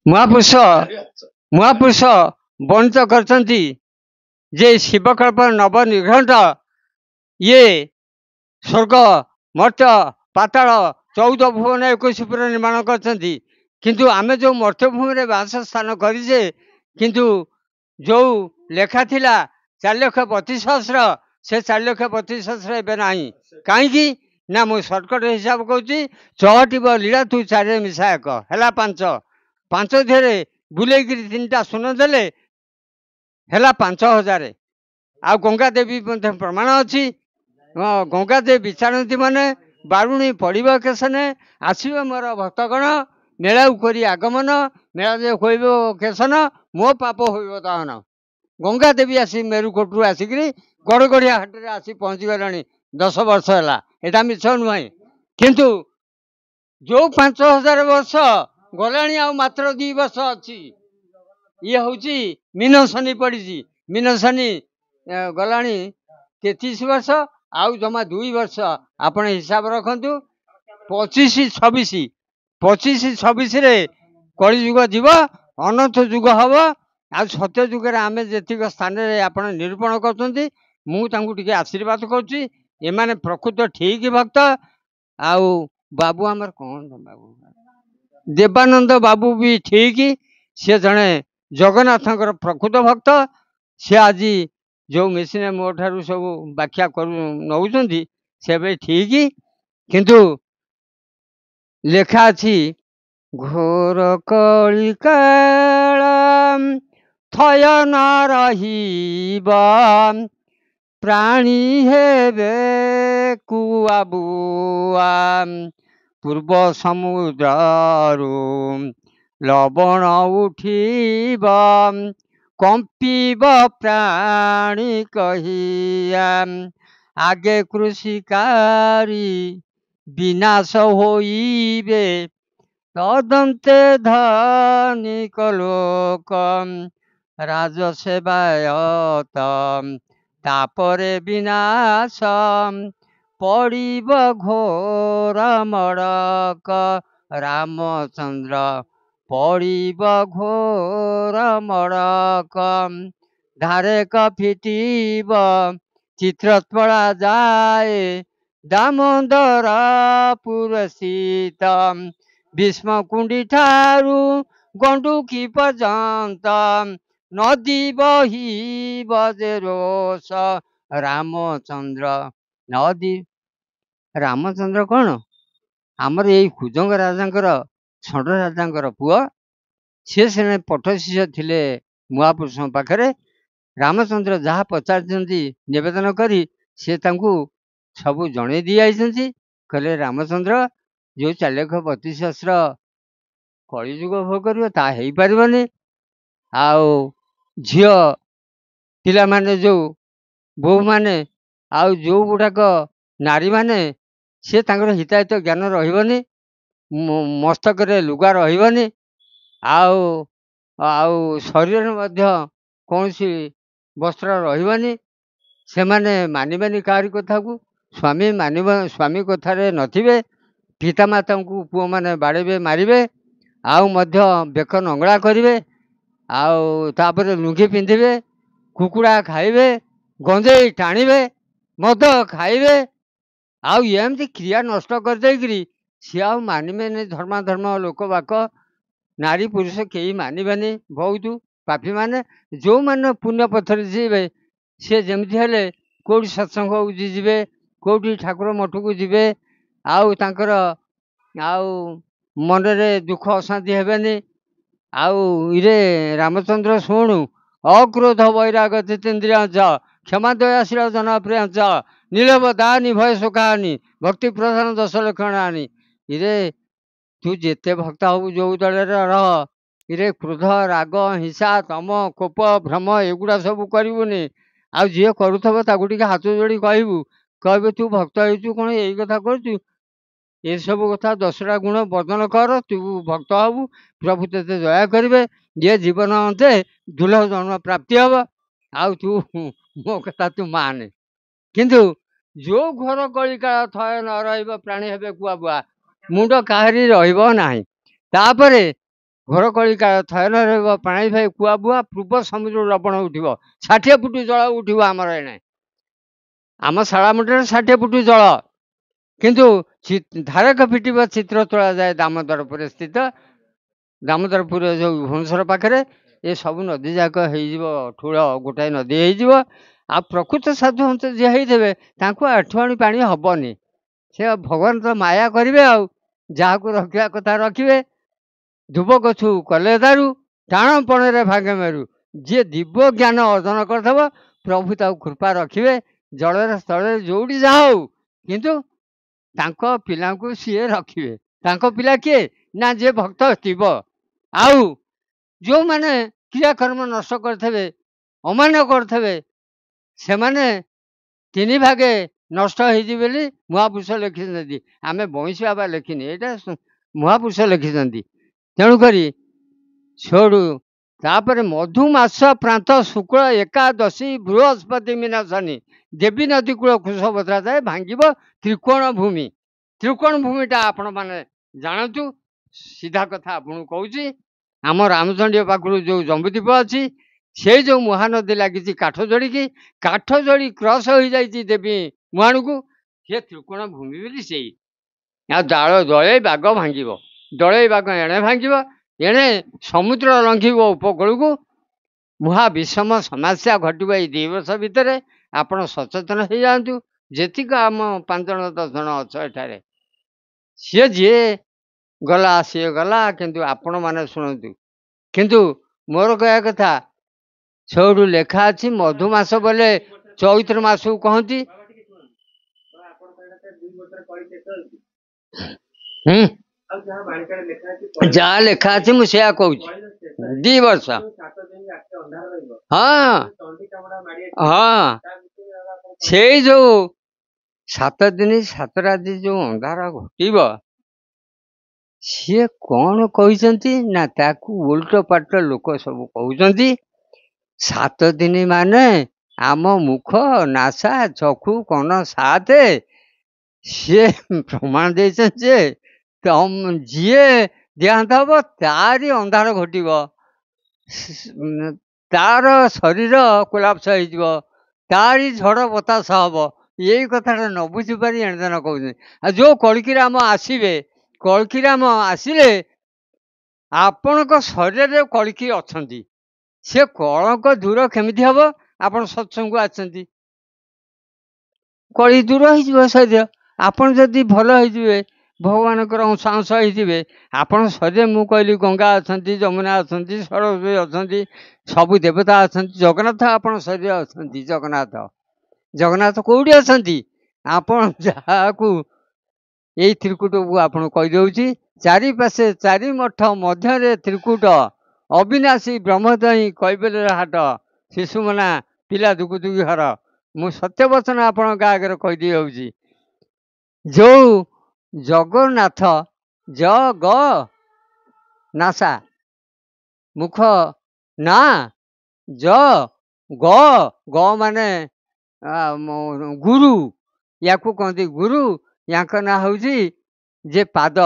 महापुरुष महापुरुष वर्णित करछन्ति जे शिवकल्प नवनिघण्ट ये स्वर्ग मर्त्य पाताल 14 भुवन 21 पुर निर्माण करछन्ति किंतु आमे जो मर्त्यभूमि रे वास स्थान करिछे किंतु जो लेखा थिला 4,32,000 से 4,32,000 एबे नाही काईकी ना मु शॉर्टकट हिसाब कहूची 6टी लीला तू 4 मिसा एक हैला 5 धेरे बुलेई गिरी 3टा सुन देले हैला 5,000 आ गंगा देवी प्रमाण अच्छी गंगा देवी विचारती माने बारुणी पड़ब केसने आसवे मोर भक्तगण मेला करी आगमन मेला जे कहब केसन मो पाप हो दहन गंगा देवी आसी मेरुकोटू आसिक गड़गड़िया हाट आसी पहुँची गलानी 10 वर्ष है यहाँ मिछ नुहे किंतु जो 5,000 वर्ष गलानी आ मात्र 2 वर्ष अच्छी ये हूँ मीन शनि पड़ी मीन शनि गलानी 33 वर्ष आउ जमा 2 वर्ष आपण हिसाब रखु 25-26 रे कली जुग जीव अनंत जुग हम आ सत्य जुगे आम जी स्थान आप निरूपण कर आशीर्वाद करुच्ची एमाने प्रकृत ठीक भक्त आउ बाबू आमर कौन बाबू देवानंद बाबू भी ठीक सी जड़े जगन्नाथ प्रकृत भक्त सी आज जो मेसीने मो ठारू सब व्याख्या कर नौ से ठीक किंतु लेखा अच्छी घोर कलिकाल थय न रहिब प्राणी हेबे कुआ बुआ पूर्व समुद्रु लवण उठिब कंपीब प्राणी कहिया आगे कृषिकारी विनाश होइबे तदंते धनिक लोक राजसेवायत तापरे विनाश पड़िब घोर मड़क रामचंद्र पड़िब घोर मड़क धारे फिटिब चित्रपड़ा जाए दामोदर पुरस्थित भीष्म कुंडी ठारू गंडुकी पर्यंत नदी बही बजे रोष रामचंद्र नदी रामचंद्र कौन आमर यही कुजंग राजांकर षड राजांकर पुआ सी से पट शिष्य थिले महापुरुष पाखरे रामचंद्र जहाँ पचारती निवेदन करी से तांकू सबू जन दी आई कहले रामचंद्र जो 4,32,000 कलिजुग भोग कर पारनि आउ झील पिला माने जो बो माने आउ जो गुड़ाक नारी माने सी हिताहित ज्ञान रही मस्तक लुगा रही आउ आउ शरीर कौन वस्त्र रही से माने मानिबानी काहारी कथा को स्वामी मानिबा स्वामी कथारे नथिबे पितामाता को पुओ माने बाड़ेबे मारिबे आउ मध्य बेक नंगला करिवे आउ तापर लुंगी पिंधिबे कुकुड़ा खाइबे गंजेई टाणिबे मद खाइबे आउ एमती क्रिया नष्ट कर देकरी सी आउ मानिबे धर्मा धर्म लोक बाक नारी पुरुष कई मानिबानी बहुत पापी माने जो माने पुण्य पथर जीवे सी जमती हेले कौटी सत्संग जीवे कौटी ठाकुर मठ को जीवे आउ तांकर आउ मनरे दुख अशांति हेबेनी आउ इरे रामचंद्र शुणु अक्रोध वैराग जितेन्द्रिय क्षमा दयाशील जनप्रिय नीलव दानी भय सुखानी भक्ति प्रधान 10 लक्षणानी इरे तू जेते भक्त हबु जो दल रह इरे क्रोध राग हिंसा तम कोप भ्रम एगुड़ा सब करूनी आउ जी करूथब ताकू टिके हाथ जोड़ी कहबू तू भक्त हो कौन यही कथा कर ये सब कथा 10टा गुण वर्णन कर तू भक्त हबू प्रभु तेते दया करेंगे ये जीवन अंते दुर्लभ जन्म प्राप्ति हम आउ तू मो कथा तू माने किंतु जो घर कलिका थय न रहिब प्राणी हेबे कुआ बुआ मुंड काहरी रहिब नाही ତାପରେ ଘୋରକଳି କାଳ ଥୟନ ରହିବ ପ୍ରାଣୀ ଭାଇ କୁଆ ବୁଆ ପୂର୍ବ ସମୁଦ୍ର ଲବଣ ଉଠିବ 60 ଫୁଟ ଜଳ ଉଠିବ ଆମର ଏଣେ ଆମ ଶାଳାମୁଣ୍ଡରେ 60 ଫୁଟ ଜଳ କିନ୍ତୁ ଧାରକ ଫିଟିବ ଚିତ୍ର ତୋଳାଯାଏ ଦାମୋଦରପୁରରେ ସ୍ଥିତ ଦାମୋଦରପୁର ଯୋଉ ଭୁବନେଶ୍ୱର ପାଖରେ ଏ ସବୁ ନଦୀ ଯାକ ହେଇଯିବ ଠୁଳ ଗୋଟାଏ ନଦୀ ହେଇଯିବ ଆଉ ପ୍ରକୃତ ସାଧୁ ହନ୍ତ ଯିଏ ହେଇଥିବେ ତାଙ୍କୁ ଆଠୁଆଣି ପାଣି ହବନି ସେ ଭଗବାନ ତ ମାୟା କରିବେ ଆଉ ଯାହାକୁ ରଖିବା କଥା ରଖିବେ ଧୁବ ଗଛୁ କଲେ ଦାରୁ ଟାଣପଣରେ ଭାଗେ ମେରୁ ଯିଏ ଦିବ୍ୟ ଜ୍ଞାନ ଅର୍ଜନ କରିଥିବ ପ୍ରଭୁ ତାକୁ କୃପା ରଖିବେ ଜଳରେ ସ୍ଥଳରେ ଯୋଉଠି ଯାହା ହଉ କିନ୍ତୁ ତାଙ୍କ ପିଲାଙ୍କୁ ସିଏ ରଖିବେ ତାଙ୍କ ପିଲା କିଏ ନା ଯିଏ ଭକ୍ତ ଥିବ ଆଉ ଯେଉଁମାନେ କ୍ରିୟାକର୍ମ ନଷ୍ଟ କରିଥିବେ ଅମାନ୍ୟ କରିଥିବେ ସେମାନେ 3 ଭାଗେ ନଷ୍ଟ ହେଇଯିବେ ବୋଲି ମହାପୁରୁଷ ଲେଖିଛନ୍ତି ଆମେ ବଇଁଶୀ ବାବା ଲେଖିନି ଏଇଟା ମହାପୁରୁଷ ଲେଖିଛନ୍ତି ତେଣୁକରି ଛୋଡ଼ୁ ତାପରେ ମଧୁମାସ ପ୍ରାନ୍ତ ଶୁକ୍ଳ ଏକାଦଶୀ ବୃହସ୍ପତି ମିନାଶନି ଦେବୀ ନଦୀ କୂଳ କୁଶଭଦ୍ରା ଯାଏ ଭାଙ୍ଗିବ ତ୍ରିକୋଣ ଭୂମିଟା ଆପଣମାନେ ଜାଣନ୍ତୁ ସିଧା କଥା ଆପଣଙ୍କୁ କହୁଛି ଆମ ରାମଚଣ୍ଡୀ ପାଖରୁ ଯୋଉ ଜମ୍ବୁଦ୍ୱୀପ ଅଛି ସେଇ ଯୋଉ ମହାନଦୀ ଲାଗିଛି କାଠ ଯୋଡ଼ି କ୍ରସ ହୋଇଯାଇଛି ଦେବୀ ମୁହାଣକୁ ସେ ତ୍ରିକୋଣ ଭୂମି ବୋଲି ସେଇ ଆଉ ଦଳେଇ ବାଗ ଭାଙ୍ଗିବ ଦଳେଇ ବାଗ ଏଣେ ଭାଙ୍ଗିବ ଏଣେ ସମୁଦ୍ର ଲଙ୍ଘିବ ଉପକୂଳକୁ ମହା ବିଷମ ସମସ୍ୟା ଘଟିବ ଏଇ 2 ବର୍ଷ ଭିତରେ ଆପଣ ସଚେତନ ହେଇଯାଆନ୍ତୁ ଯେତିକି ଆମ 5 ଜଣ 10 ଜଣ ଅଛ ଏଠାରେ ସିଏ ଯିଏ ଗଲା ସିଏ ଗଲା କିନ୍ତୁ ଆପଣମାନେ ଶୁଣନ୍ତୁ କିନ୍ତୁ ମୋର କହିବା କଥା ସବୁଠୁ ଲେଖା ଅଛି ମଧୁମାସ ବୋଲେ ଚୈତ୍ର ମାସକୁ କହନ୍ତି ଯାହା ଲେଖା ଅଛି ମୁଁ ସେୟା କହୁଛି 2 ବର୍ଷ ହଁ ହଁ ସେଇ ଯୋଉ 7 ଦିନ 7 ରାତି ଯୋଉ ଅନ୍ଧାର ଘଟିବ ସିଏ କଣ କହିଛନ୍ତି ନା ତାକୁ ଉଲ୍ଟ ପାଲ୍ଟ ଲୋକ ସବୁ କହୁଛନ୍ତି 7 ଦିନ ମାନେ ଆମ ମୁଖ ନାସା ଚକ୍ଷୁ କନ 7 ସିଏ ପ୍ରମାଣ ଦେଇଛନ୍ତି ଯେ ଯିଏ ଦେହାନ୍ତ ହବ ତାରି ଅନ୍ଧାର ଘଟିବ ତାର ଶରୀର କୋଲାପ୍ସ ହେଇଯିବ ତାରି ଝଡ଼ ବତାସ ହବ ଏଇ କଥାଟା ନ ବୁଝିପାରି ଏଣେତେଣେ କହୁଛନ୍ତି ଆଉ ଯୋଉ କଳ୍କିରାମ ଆସିଲେ ଆପଣଙ୍କ ଶରୀରରେ କଳ୍କି ଅଛନ୍ତି ସେ କଳଙ୍କ ଦୂର କେମିତି ହବ ଆପଣ ସତ୍ସଙ୍ଗକୁ ଆସିଛନ୍ତି କଳି ଦୂର ହେଇଯିବ ଶରୀର ଆପଣ ଯଦି ଭଲ ହେଇଯିବେ ଭଗବାନଙ୍କର ଅଂଶ ହେଇଥିବେ ଆପଣ ଶରୀରରେ ମୁଁ କହିଲି ଗଙ୍ଗା ଅଛନ୍ତି ଯମୁନା ଅଛନ୍ତି ସରସ୍ୱତୀ ଅଛନ୍ତି ସବୁ ଦେବତା ଅଛନ୍ତି ଜଗନ୍ନାଥ ଆପଣ ଶରୀର ଅଛନ୍ତି ଜଗନ୍ନାଥ କୋଉଠି ଅଛନ୍ତି ଆପଣ ଯାହାକୁ ଏଇ ତ୍ରିକୁଟକୁ ଆପଣ କହିଦେଉଛି ଚାରିପାଶେ 4 ମଠ ମଧ୍ୟରେ ତ୍ରିକୁଟ ଅବିନାଶୀ ବ୍ରହ୍ମଦୟୀ କୈବଲ୍ୟ ହାଟ ଶିଶୁମନା ପିଲା ଦୁଗୁଦୁଗି ହର ମୁଁ ସତ୍ୟବଚନ ଆପଣଙ୍କ ଆଗରେ କହିଦେଇ ହଉଛି ଯୋଉ ଜଗନ୍ନାଥ ନାସା ମୁଖ ନା ଗ ମାନେ ଗୁରୁ ୟାକୁ କହନ୍ତି ଗୁରୁ ୟାଙ୍କ ନାଁ ହଉଛି ଯେ ପାଦ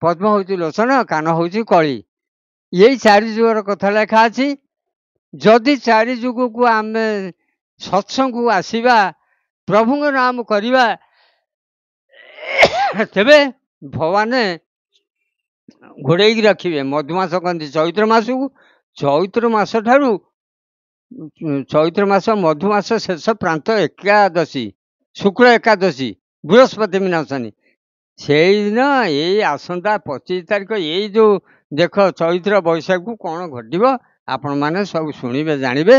ପଦ୍ମ ହଉଛି ଲୋଚନ କାନ ହଉଛି କଳି ଏଇ 4 ଯୁଗର କଥା ଲେଖା ଅଛି ଯଦି 4 ଯୁଗକୁ ଆମେ ସତ୍ସଙ୍ଗକୁ ଆସିବା ପ୍ରଭୁଙ୍କ ନାମ କରିବା ତେବେ ଭଗବାନ ଘୋଡ଼େଇକି ରଖିବେ ମଧୁମାସ କହନ୍ତି ଚୈତ୍ର ମାସକୁ ଚୈତ୍ର ମାସ ଠାରୁ ଚୈତ୍ର ମାସ ମଧୁମାସ ଶେଷ ପ୍ରାନ୍ତ ଏକାଦଶୀ ଶୁକ୍ଳ ଏକାଦଶୀ ବୃହସ୍ପତି ମିନାଶନି ସେଇଦିନ ଏଇ ଆସନ୍ତା 25 ତାରିଖ ଏଇ ଯୋଉ ଦେଖ ଚୈତ୍ର ବୈଶାଖକୁ କଣ ଘଟିବ ଆପଣମାନେ ସବୁ ଶୁଣିବେ ଜାଣିବେ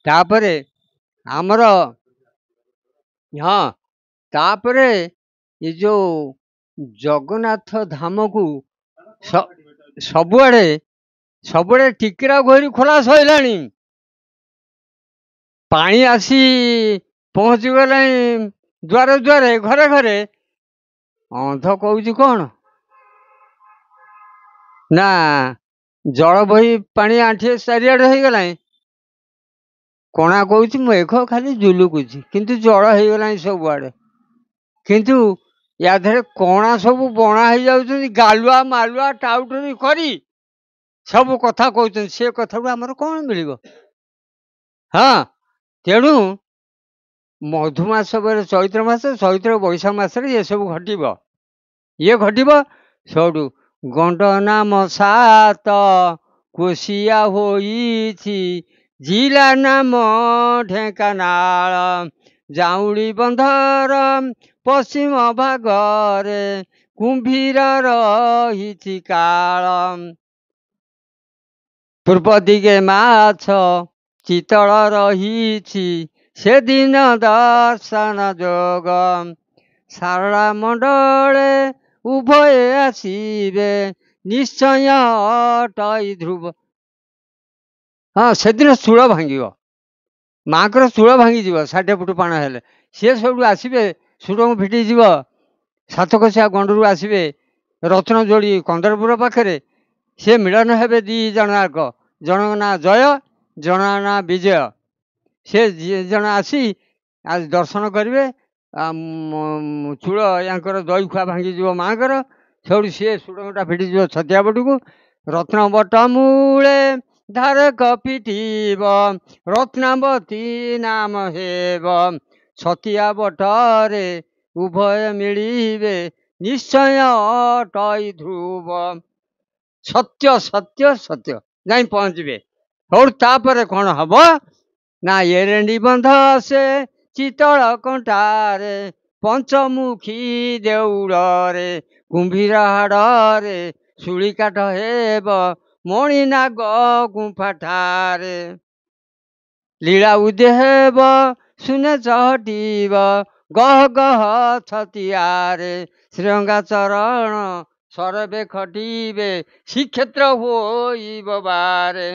ତାପରେ ଆମର ହଁ ତାପରେ ଏ ଯୋଉ ଜଗନ୍ନାଥ ଧାମକୁ ସବୁଆଡେ ଟିକିରା ଘୋରି ଖୋଲା ସଇଲାଣି ପାଣି ଆସି ପହଞ୍ଚିଗଲାଣି ଦ୍ୱାରେ ଘରେ ଅନ୍ଧ କହୁଛି କଣ ନା ଜଳ ବହି ପାଣି ଆଣ୍ଠିଏ ଚାରିଆଡେ ହେଇଗଲାଣି କଣା କହୁଛି ମେଘ ଖାଲି ଜୁଲୁକୁଛି କିନ୍ତୁ ଜଳ ହେଇଗଲାଣି ସବୁଆଡେ କିନ୍ତୁ या देहरे कणा सब बणा हो जाउछन्ति गालुआ मालुआ टाउटरी करी सब कथा कहते से कथा आमर कौन मिल हाँ तेणु मधुमास चैत्र मास चैत्र बैशाख मसरे ये सब घटब ये घटब सौटू गंड नाम सात कोशिया होइछि जिला नाम ढेंकानाल जाउड़ी बंधर पश्चिम भागरे कुंभीर रहिछि काल पूर्व दिगे माछ चितल रहिछि से दिन दर्शन जोग सारा मंडले उभय आसीबे निश्चय अटई ध्रुव हाँ से दिन चूल भांग माँकर चूल भांगी 60 फुट पाण हेले सी सब आसबे सुड़ फिटिज 7 कोशिया गंडरू आसबे रत्न जोड़ी कंदरपुर पाखे सी मिलन हे 2 जन आक जन ना जय जन ना विजय से जन आसी आज दर्शन करेंगे चूल यांकर दही खुआ भांगी माँकर से सी सुड़ंगटा फिटिज छतिया बट को रत्न बट मूले धारक पिटिब रत्नावती नाम हेब छतिया बटरे उभय मिलिबे निश्चय अटई ध्रुव सत्य सत्य सत्य जाई पहुँचे और तापर कौन हम ना एरेंडी बंध से चितल कंटारे पंचमुखी देउड़े कुंभीर हाड़े शुली काठ हेब मणिनाग गुंफा ठारे लीला उदय हेब सुने चहटिब गह गह छतियारे श्रृंगा चरण सरबे खटिबे श्रीक्षेत्र होइब बारे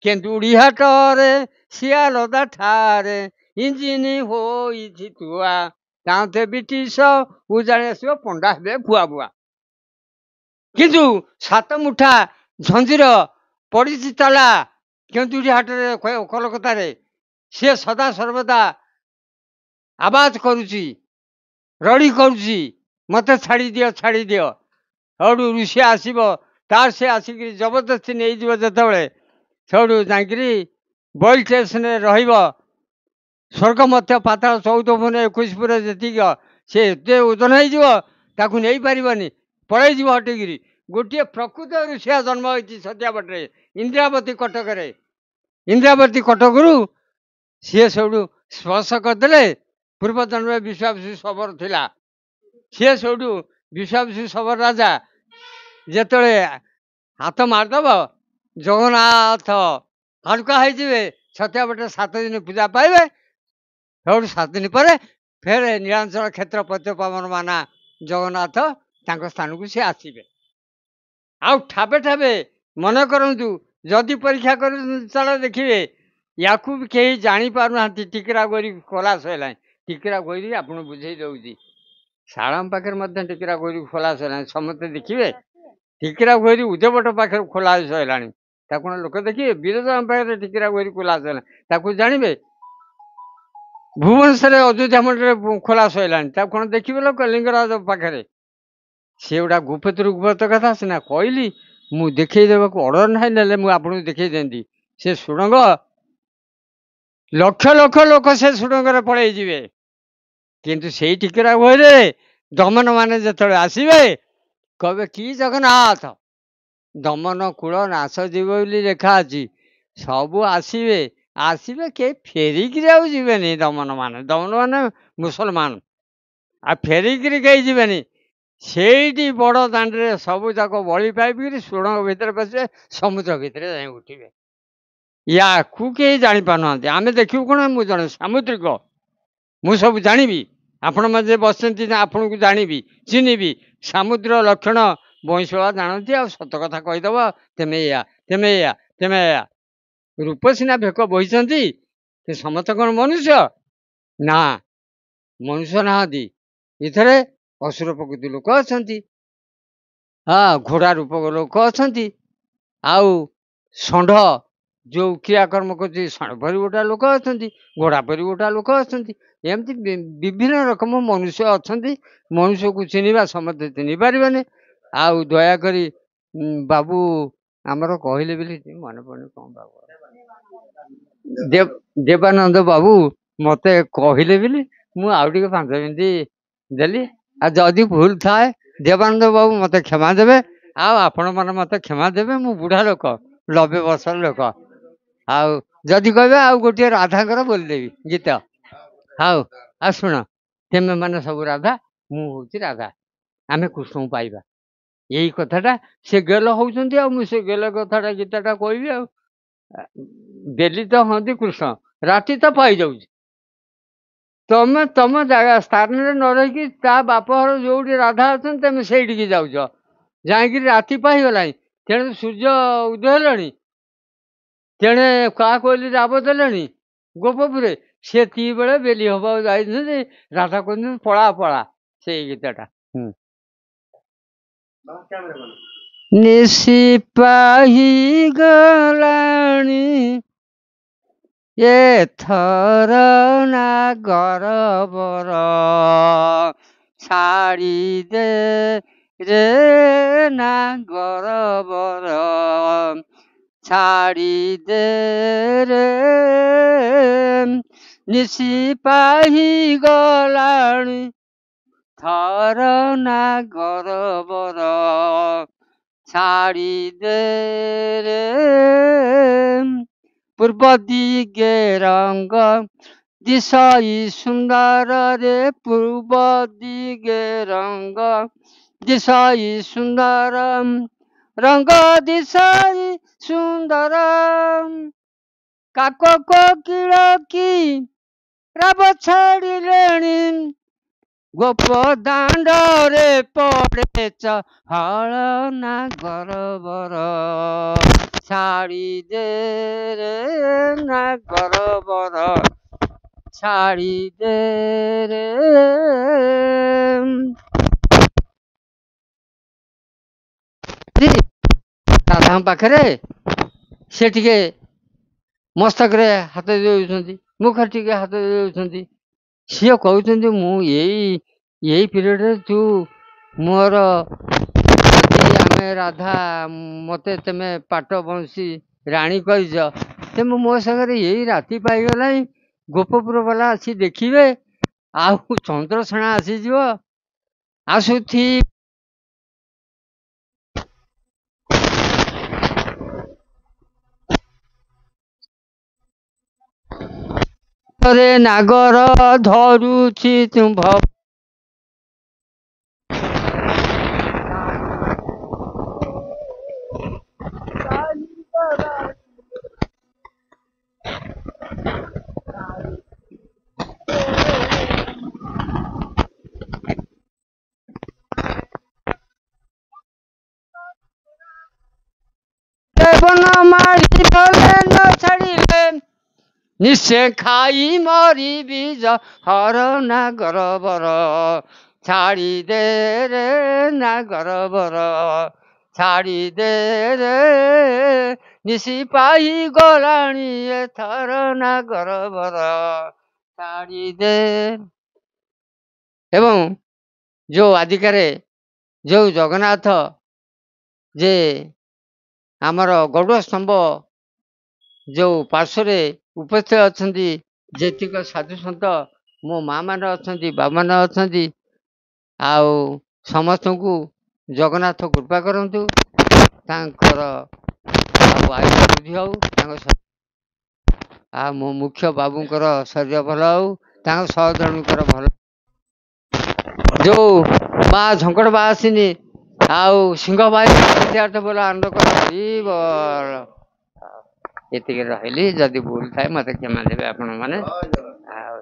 केन्दुड़ी हाटरे सियालदा ठारे इंजिनी होइछि तुआ तांते ब्रिटिश उजाणी आसब पंडा हे खुआ बुआ किंतु 7 मुठा झंझीर पड़ी ताला केन्दुड़ी हाटरे कलकता सी सदा सर्वदा आवाज करुची रड़ी करुची मत छाड़ी दियो सौटू ऋषि आसब तार से आसिक जबरदस्ती नहीं जो सौटू जाकि बॉल स्टेशन रहिब स्वर्ग मध्य पाताल 14 भुवन 21 पुर जी सी एत ओजन हो नहीं पारनि पलैज हटिकी गोटे प्रकृत ऋषिया जन्म होती छतिया बटे इंद्रावती कटक इंद्रावती कटकू सी सब स्पर्श करदे पूर्व जन्म विश्वामित्र सबर थिला सी सब विश्वामित्र सबर राजा जिते हाथ मारदब जगन्नाथ हल्का हो छतिया बटे 7 दिन पूजा पाइबे सब 7 दिन पर फेर नीलांचल क्षेत्र पत्य पवन माना जगन्नाथ स्थान को सी आसबे आउ ठाबे ठाबे मन करतु जदि परीक्षा कर चल देखिए या भी कहीं जापार टिकरा गोरी खोला सैला टिकरा गोरी आप बुझे दौर शाला पाखे टिकरा गोरी खोला सैला समस्त देखिए टिकरा गोरी उदयपट पाखे खोला सैला लोक देखिए विरजा पाखे टिकरा गोरी खोला सैला जानवे भुवनेश्वर अयोध्या मंडल खोला सैला देखिए लोक लिंगराज पाखे सी गुड़ा गुप्त गुप्त कथा सीना कहली मु देखई देवाक अर्डर ना ना मुझे देखई देती से सुड़ंग लक्ष लक्ष लोक से सुड़ंग पलैजे किंतु से टिकरा भयरे दमन मान जो आसबे कहे कि जगन्नाथ दमन कूल नाश जीव लेखा अच्छी सब आसबे आसबे के फेरिक जावे दमन मान मुसलमान आ फेरिक कहीं जीवे से बड़ दाण्डे सब जाक बलि पाइबी सुड़ंग भितर पशे समुद्र भितर जा उठे या कहीं जापार आम देखू कौन मुझे जन सामुद्रिक मु सब जानी आपण मैंने बसती आपन को जानी चिन्हबी समुद्र लक्षण बईशला जानती आ सत कथा कहीदेव तेमे या तेमे या तेमे या रूप सीना भेक बही समस्त कौन मनुष्य ना मनुष्य नहांती इथरे असुर प्रकृति लोक अच्छा हाँ घोड़ा रूप लोक अच्छा आउ षंढ जो क्रियाकर्म कर षंढ पर गोटा लोक अच्छा घोड़ा पर गोटा लोक अच्छा ଏମିତି ବିଭିନ୍ନ ରକମ ମନୁଷ୍ୟ ଅଛନ୍ତି। ମନୁଷ୍ୟକୁ ଚିହ୍ନିବା ସମସ୍ତେ ଚିହ୍ନି ପାରିବେନି। ଆଉ ଦୟାକରି ବାବୁ ଆମର କହିଲେ ବୋଲି ମନେ ପଡୁନି କଣ ବାବୁ ଦେବାନନ୍ଦ ବାବୁ ମତେ କହିଲେ ବୋଲି ମୁଁ ଆଉ ଟିକେ 5 ମିନିଟ୍ ଦେଲି। ଆଉ ଯଦି ଭୁଲ ଥାଏ ଦେବାନନ୍ଦ ବାବୁ ମତେ କ୍ଷମା ଦେବେ। ଆଉ ଆପଣମାନେ ମତେ କ୍ଷମା ଦେବେ। ମୁଁ ବୁଢା ଲୋକ, 90 ବର୍ଷର ଲୋକ। ଆଉ ଯଦି କହିବେ ଆଉ ଗୋଟିଏ ରାଧାଙ୍କର ବୋଲିଦେବି ଗୀତ। ହଉ ଆଉ ଶୁଣ, ତେମେ ମାନେ ସବୁ ରାଧା, ମୁଁ ହଉଛି ରାଧା, ଆମେ କୃଷ୍ଣଙ୍କୁ ପାଇବା। ଏଇ କଥାଟା ସେ ଗେଲ ହଉଛନ୍ତି। ଆଉ ମୁଁ ସେ ଗେଲ କଥାଟା ଗୀତଟା କହିବି। ଆଉ ଡେଲି ତ ହନ୍ତି କୃଷ୍ଣ, ରାତି ତ ପାଇଯାଉଛି। ତମେ ତମ ଜାଗା ସ୍ଥାନରେ ନ ରହିକି ତା ବାପ ଘର ଯୋଉଠି ରାଧା ଅଛନ୍ତି ତମେ ସେଇଠିକି ଯାଉଛ। ଯାଇକିରି ରାତି ପାଇଗଲାଣି, ତେଣୁ ସୂର୍ଯ୍ୟ ଉଦୟ ହେଲାଣି, ତେଣେ କାହା କହିଲି ରାବ ଦେଲେଣି ଗୋପପୁରେ। ସେତିକି ବେଳେ ବେଲି ହବାକୁ ଯାଇଛନ୍ତି, ରାଧା କହୁଛନ୍ତି ପଳା ପଳା। ସେଇ ଗୀତଟା ନିଶି ପାହିଗଲାଣି ଏଥର ନାଗର ବର, ଛାଡ଼ି ଦେ ରେ ନାଗର ବର, ଛାଡ଼ି ଦେ ରେ। ନିଶି ପାହିଗଲାଣି ଥର ନାଗର ବର, ଛାଡ଼ି ଦେ ରେ। ପୂର୍ବ ଦିଗେ ରଙ୍ଗ ଦିଶଇ ସୁନ୍ଦର ରେ, ପୂର୍ବ ଦିଗେ ରଙ୍ଗ ଦିଶଇ ସୁନ୍ଦର, ରଙ୍ଗ ଦିଶଇ ସୁନ୍ଦର। କାକ କୋକିଳ କି ରାବ ଛାଡ଼ିଲେଣି, ଗୋପ ଦାଣ୍ଡରେ ପଡେ ଚହଳ ନାଗର ବର, ଛାଡ଼ି ଦେ ରେ ନାଗର ବର, ଛାଡ଼ି ଦେ ରେ। ରାଧାଙ୍କ ପାଖରେ ସେ ଟିକେ ମସ୍ତକରେ ହାତ ଦେଉଛନ୍ତି, ମୁଖରେ ଟିକେ ହାତ ଦେଉଛନ୍ତି। ସିଏ କହୁଛନ୍ତି ମୁଁ ଏଇ ପିରିୟଡ଼ରେ ତୁ ମୋର, ଯଦି ଆମେ ରାଧା ମତେ ତେମେ ପାଟ ବଂଶୀ ରାଣୀ କହିଛ, ତେଣୁ ମୋ ସାଙ୍ଗରେ ଏଇ ରାତି ପାଇଗଲାଣି, ଗୋପପୁର ବାଲା ଆସି ଦେଖିବେ, ଆଉ ଚନ୍ଦ୍ରସେଣା ଆସିଯିବ, ଆସୁଥି ନାଗର ଧରୁଛି ତୁମ୍ଭ। ବନ ମାଳି ଭଲେ ନ ଛାଡ଼ିଲେ, ନିଶ୍ଚେ ଖାଇ ମରିବି ହର ନାଗର ବର, ଛାଡ଼ି ଦେ ରେ ନାଗର ବର, ଛାଡ଼ି ଦେ ରେ। ନିଶି ପାଇ ଗଲାଣି ଏଥର ନାଗର ବର, ଛାଡ଼ି ଦେ। ଏବଂ ଯୋଉ ଆଦିକାରେ ଯୋଉ ଜଗନ୍ନାଥ ଯେ ଆମର ଗରୁଡ଼ ସ୍ତମ୍ଭ ଯୋଉ ପାର୍ଶ୍ୱରେ ଉପସ୍ଥିତ ଅଛନ୍ତି, ଯେତିକ ସାଧୁ ସନ୍ଥ ମୋ ମା ମାନେ ଅଛନ୍ତି, ବାବାମାନେ ଅଛନ୍ତି, ଆଉ ସମସ୍ତଙ୍କୁ ଜଗନ୍ନାଥ କୃପା କରନ୍ତୁ। ତାଙ୍କର ଆୟୁ ବୃଦ୍ଧି ହଉ, ଆଉ ମୋ ମୁଖ୍ୟ ବାବୁଙ୍କର ଶରୀର ଭଲ ହଉ, ତାଙ୍କ ସହଧର୍ମୀଙ୍କର ଭଲ, ଯୋଉ ମା ଝଙ୍କଡ଼ ବା ଆସିନି ଆଉ ସିଂହ ଭାଇ ବୋଲ ଆନନ୍ଦ କର। ଏତିକି ରହିଲି, ଯଦି ଭୁଲ ଥାଏ ମତେ କ୍ଷମା ଦେବେ ଆପଣ ମାନେ। ଆଉ